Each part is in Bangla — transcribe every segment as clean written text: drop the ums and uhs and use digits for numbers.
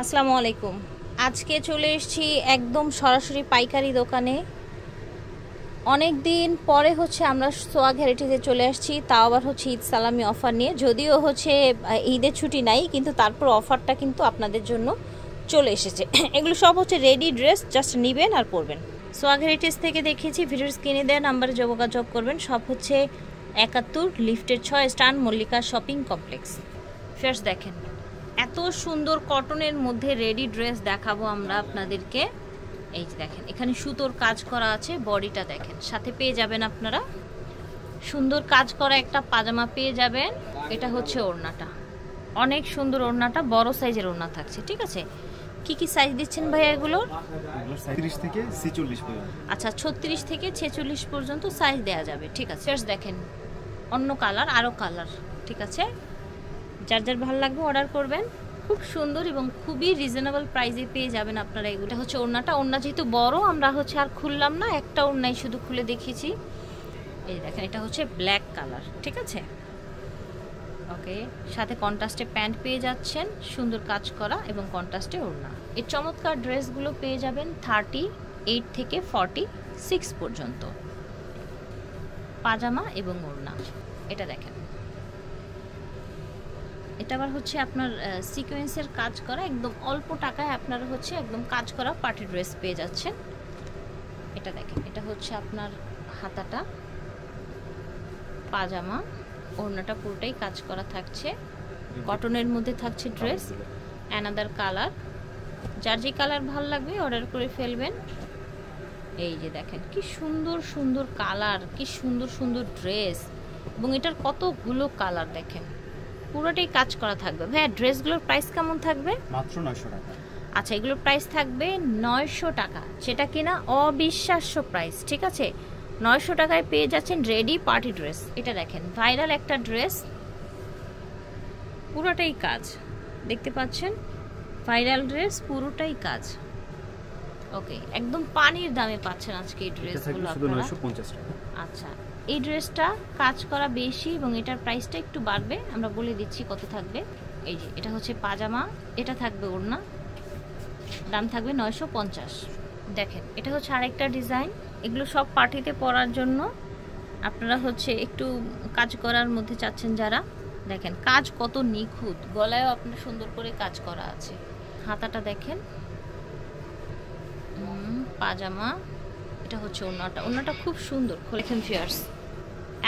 আসসালামু আলাইকুম। আজকে চলে এসেছি একদম সরাসরি পাইকারি দোকানে। অনেক দিন পরে আমরা সোয়াগ হেরিটেজে চলে আসছি, তাও আবার ঈদ সালামি অফার নিয়ে। যদিও ঈদের ছুটি নাই, কিন্তু তারপর অফারটা কিন্তু আপনাদের জন্য চলে এসেছে। এগুলো সব রেডি ড্রেস, জাস্ট নেবেন আর পরবেন। সোয়াগ হেরিটেজ থেকে দেখিয়েছি, ভিডিওর স্ক্রিনে দেওয়া নাম্বারে যোগাযোগ করবেন। সব 71 লিফটের 6 স্টান মল্লিকা শপিং কমপ্লেক্স। ফার্স্ট দেখেন, এত সুন্দর কটনের মধ্যে রেডি ড্রেস দেখাবো আমরা আপনাদেরকে। এই যে দেখেন, এখানে সুতোর কাজ করা আছে, বডিটা দেখেন। সাথে পেয়ে যাবেন আপনারা সুন্দর কাজ করা একটা পাজামা পেয়ে যাবেন। এটা ওড়নাটা, অনেক সুন্দর ওড়নাটা, বড় সাইজের ওড়না থাকছে। ঠিক আছে, কি কি সাইজ দিচ্ছেন ভাইয়া এগুলোর? 30 থেকে 46 পর্যন্ত। আচ্ছা, 36 থেকে 46 পর্যন্ত সাইজ দেয়া যাবে। ঠিক আছে, দেখেন অন্য কালার, আরও কালার। ঠিক আছে, যার যার ভালো লাগবে অর্ডার করবেন। খুব সুন্দর এবং খুবই রিজনেবল প্রাইসে পেয়ে যাবেন আপনারা। এগুলো ওড়নাটা, ওড়না যেহেতু বড়, আমরা আর খুললাম না, একটা ওড়নাই শুধু খুলে দেখিয়েছি। এই দেখেন, এটা ব্ল্যাক কালার। ঠিক আছে, ওকে। সাথে কন্ট্রাস্টে প্যান্ট পেয়ে যাচ্ছেন, সুন্দর কাজ করা এবং কন্ট্রাস্টে ওড়না। এই চমৎকার ড্রেসগুলো পেয়ে যাবেন 38 থেকে 46 পর্যন্ত, পাজামা এবং ওড়না। এটা দেখেন, এটা আবার আপনার সিকোয়েন্সের কাজ করা, একদম অল্প টাকায় আপনারা একদম কাজ করা পার্টি ড্রেস পেয়ে যাচ্ছেন। এটা দেখেন, এটা আপনার হাতাটা, পাজামা, ওড়নাটা পুরোটাই কাজ করা থাকছে, কটনের মধ্যে থাকছে ড্রেস। অ্যানাদার কালার, যার যে কালার ভালো লাগবে অর্ডার করে ফেলবেন। এই যে দেখেন, কি সুন্দর সুন্দর কালার, কি সুন্দর সুন্দর ড্রেস, এবং এটার কতগুলো কালার দেখেন, পুরোটাই কাজ করা থাকবে। ভাইয়া, ড্রেসগুলোর প্রাইস কেমন থাকবে? মাত্র 900 টাকা। আচ্ছা, এগুলোর প্রাইস থাকবে 900 টাকা, সেটা কিনা অবিশ্বাস্য প্রাইস। ঠিক আছে, 900 টাকায় পেয়ে যাচ্ছেন রেডি পার্টি ড্রেস। এটা দেখেন, ভাইরাল একটা ড্রেস, পুরোটাই কাজ, দেখতে পাচ্ছেন, ভাইরাল ড্রেস, পুরোটাই কাজ। ওকে, একদম পানির দামে পাচ্ছেন আজকে এই ড্রেসগুলো আপনারা। 950 টাকা। আচ্ছা, এই ড্রেসটা কাজ করা বেশি এবং এটার প্রাইসটা একটু বাড়বে, আমরা বলে দিচ্ছি কত থাকবে। এই যে এটা পাজামা, এটা থাকবে ওড়না, দাম থাকবে 950। দেখেন, এটা আরেকটা ডিজাইন। এগুলো সব পার্টিতে পরার জন্য, আপনারা একটু কাজ করার মধ্যে চাচ্ছেন যারা। দেখেন কাজ কত নিখুঁত, গলায়ও আপনার সুন্দর করে কাজ করা আছে। হাতাটা দেখেন, পাজামা, এটা ওড়নাটা, ওড়নাটা খুব সুন্দর। দেখেন ফিয়ার্স,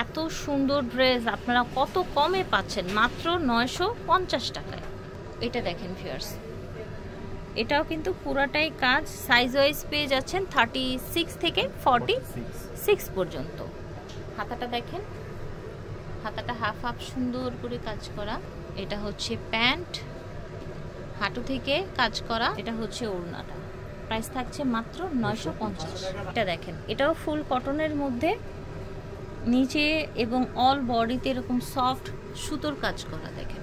এত সুন্দর ড্রেস আপনারা কত কমে পাচ্ছেন, মাত্র 950 টাকায়। এটা দেখেন ফিয়ার্স, এটাও কিন্তু পুরাটাই কাজ, সাইজ ওয়াইজ পেয়ে যাচ্ছেন 36 থেকে 46 পর্যন্ত। হাতাটা দেখেন, হাতাটা হাফ হাফ সুন্দর করে কাজ করা। এটা প্যান্ট, হাঁটু থেকে কাজ করা। এটা ওড়নাটা, প্রাইস থাকছে মাত্র 950। এটা দেখেন, এটাও ফুল কটনের মধ্যে, নিচে এবং অল বডিতে এরকম সফট সুতোর কাজ করা। দেখেন,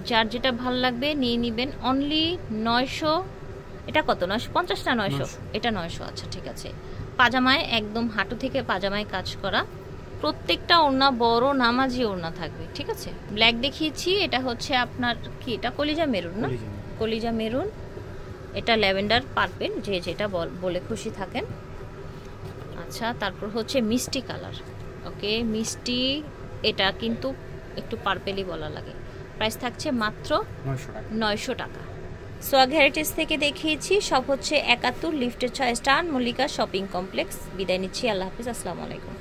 যার যেটা ভালো লাগবে নিয়ে নেবেন। অনলি 900। এটা কত? 950 না 900? এটা 900। আচ্ছা ঠিক আছে। পাজামায় একদম হাঁটু থেকে পাজামায় কাজ করা, প্রত্যেকটা ওড়না বড় নামাজি ওড়না থাকবে। ঠিক আছে, ব্ল্যাক দেখিয়েছি, এটা আপনার কি, এটা কলিজা মেরুন না? কলিজা মেরুন। এটা ল্যাভেন্ডার পার্পেল, যে যেটা বলে খুশি থাকেন। আচ্ছা, তারপর মিষ্টি কালার। ওকে, মিষ্টি, এটা কিন্তু একটু পার্পেলই বলা লাগে। প্রাইস থাকছে মাত্র 900 টাকা। সোয়াগ হেরিটেজ থেকে দেখিয়েছি, সব 71 লিফটের 6 স্টার মল্লিকা শপিং কমপ্লেক্স। বিদায় নিচ্ছি, আল্লাহ হাফিজ, আসসালামু আলাইকুম।